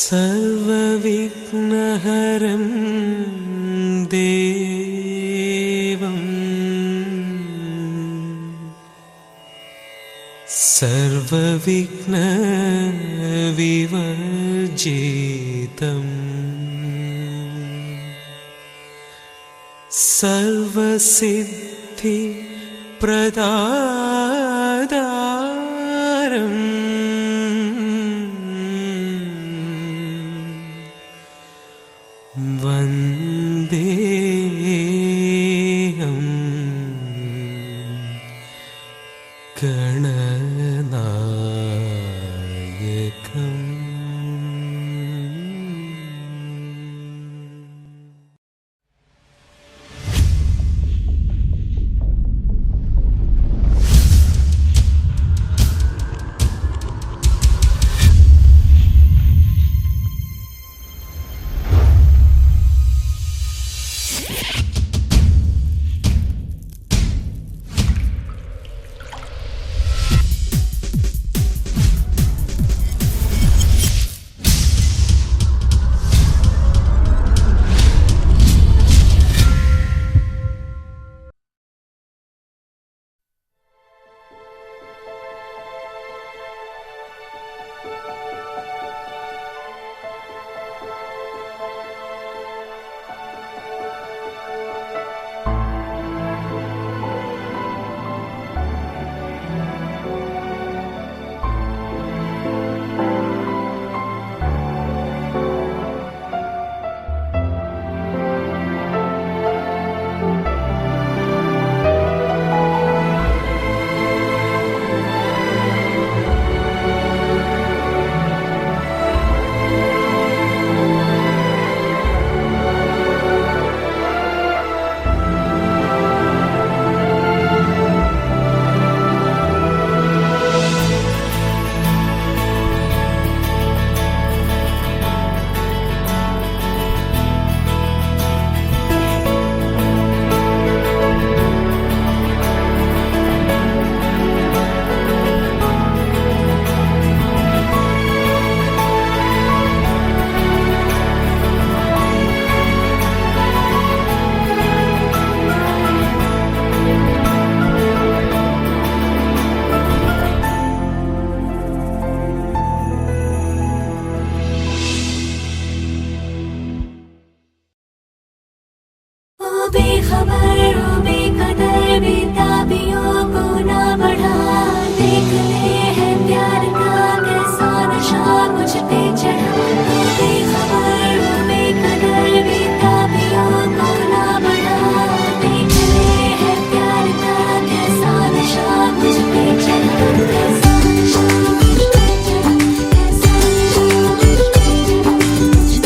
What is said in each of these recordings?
सर्वविघ्नहरं देवं सर्वविघ्नविवर्जितम् सर्वसिद्धिप्रदातारम् वन्देऽहं गणनायकम्। बेखबर बेकदर बेताबियों को ना बढ़ा, देख ले है प्यार का कैसा नशा मुझ पे चढ़ा। बेखबर बेकदर बेताबियों को ना बढ़ा, देख ले है प्यार का कैसा नशा मुझ पे चढ़ा। कैसा नशा मुझ पे चढ़ा, कैसा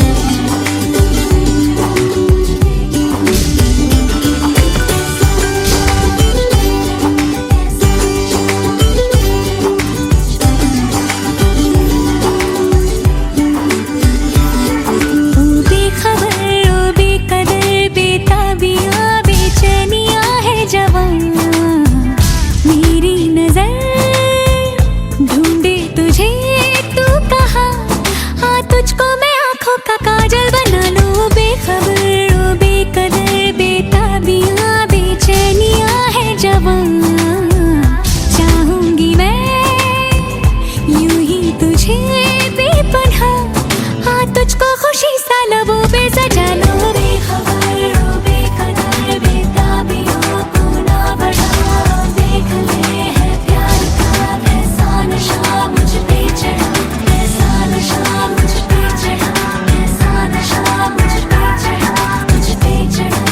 नशा मुझ पे चढ़ा।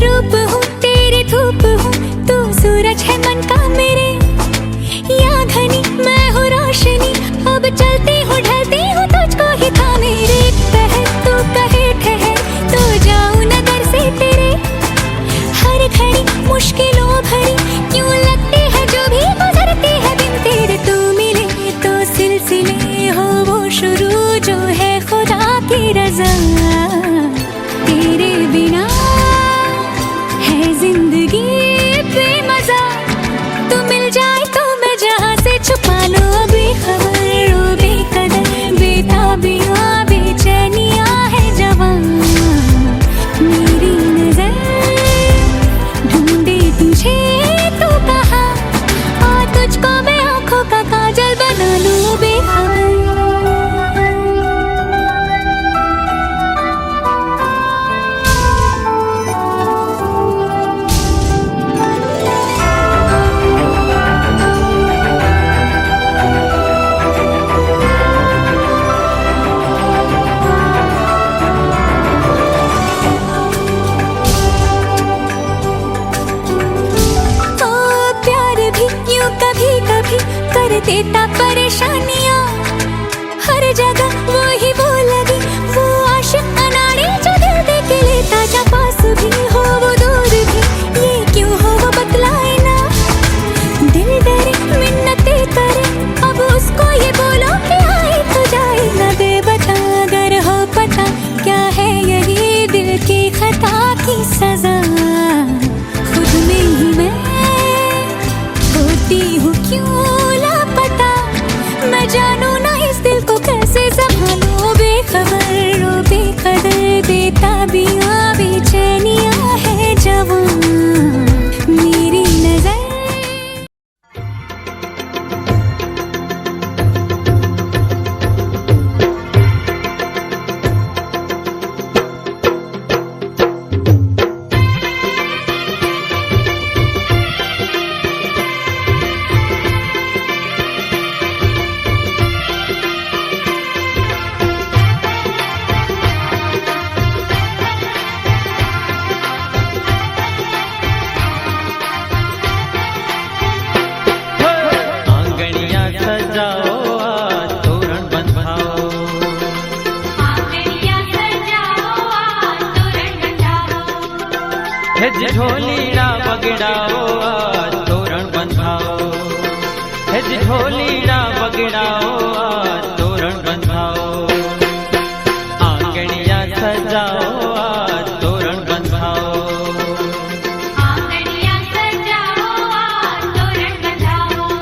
रूप हूँ तेरे धूप हूँ, तू सूरज है मन का मेरे, या घनी मैं हूँ रोशनी, अब चलती हूँ ढलती हूँ तुझको ही था मेरे। पहल तू कहे ठहर तो जाऊँ नगर से तेरे, हर घड़ी मुश्किलों भरी क्यों लगती है जो भी गुजरती है दिन तेरे। तू मिले तो सिलसिले हो वो शुरू जो है खुदा की रज़ा, तेरे बिना है जिंदगी देता परेशानियां, हर जगह वो ही वो लगी, वो आशिक अनाड़ी जो दिल दे के लेता जा पास भी हो वो दूर भी, ये क्यों हो वो बतलाए ना। दिल डरे मिन्नतें करे, अब उसको ये बोलो कि आए तो जाए ना दे बता, अगर हो पता क्या है यही दिल की खता की सजा। खुद में ही मैं होती हूँ क्यों लापता, मैं जानू ना इस दिल को कैसे संभालो, बेखबर ओ बेकदर देता बिया बेचैनियाँ है जवां मेरी नजर। ढोलीड़ा बगड़ाओ आज तोरण बंधाओ, ढोलीड़ा बगड़ाओ आज तोरण बंधाओ, आंगणिया सजाओ आज तोरण बंधाओ, आंगणिया सजाओ आज तोरण बंधाओ।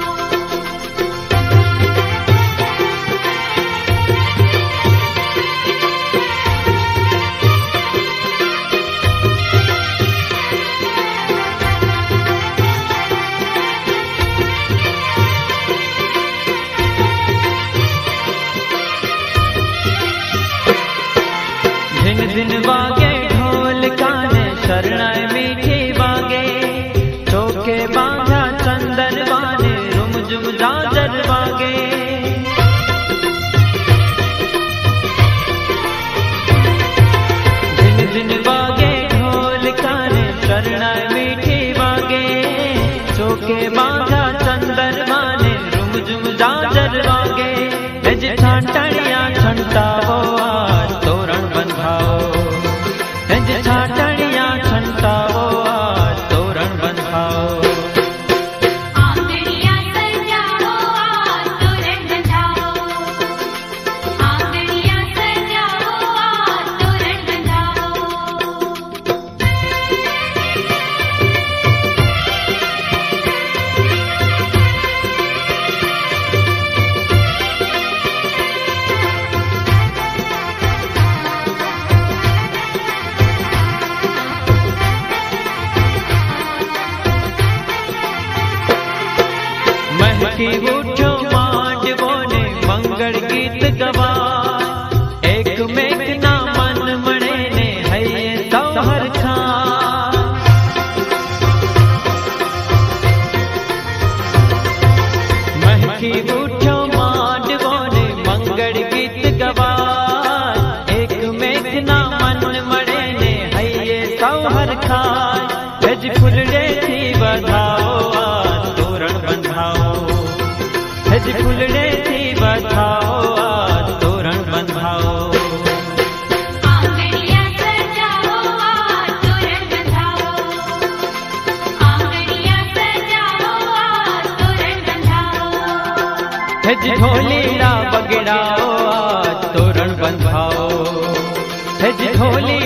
दिन वागे ढोल काने शरणाई मीठी वागे, चौके बांधा चंदन वाने रुम जुम जाजर वागे, दिन दिन वागे ढोल काने शरणाई मीठी वागे, चौके बांधा चंदन वाने रुम जुम जाजर वागे, छाटनिया छंटाओ आज तोरण बंधाओ, छाटनिया छंटाओ आज तोरण बंधाओ, आंगणिया सजाओ आज तोरण बंधाओ, आंगणिया सजाओ आज तोरण बंधाओ। महकी उठो मांडवो ने मंगल गीत गवा, एक मेघ ना मन मणे ने हये सौहर खा, महकी उठो मांडवो ने मंगल गीत गवा, एक मेघ ना मन मणे ने हये सौहर खा, गज फुलड़े थी बधाओ आज तोरण बंधाओ, हज फुलड़े थी बधाओ आज तोरण बंधाओ, आंगणिया सजाओ आज तोरण बंधाओ, आंगणिया सजाओ आज तोरण बंधाओ। हज ढोलीड़ा बगड़ाओ आज तोरण बंधाओ, हज ढोली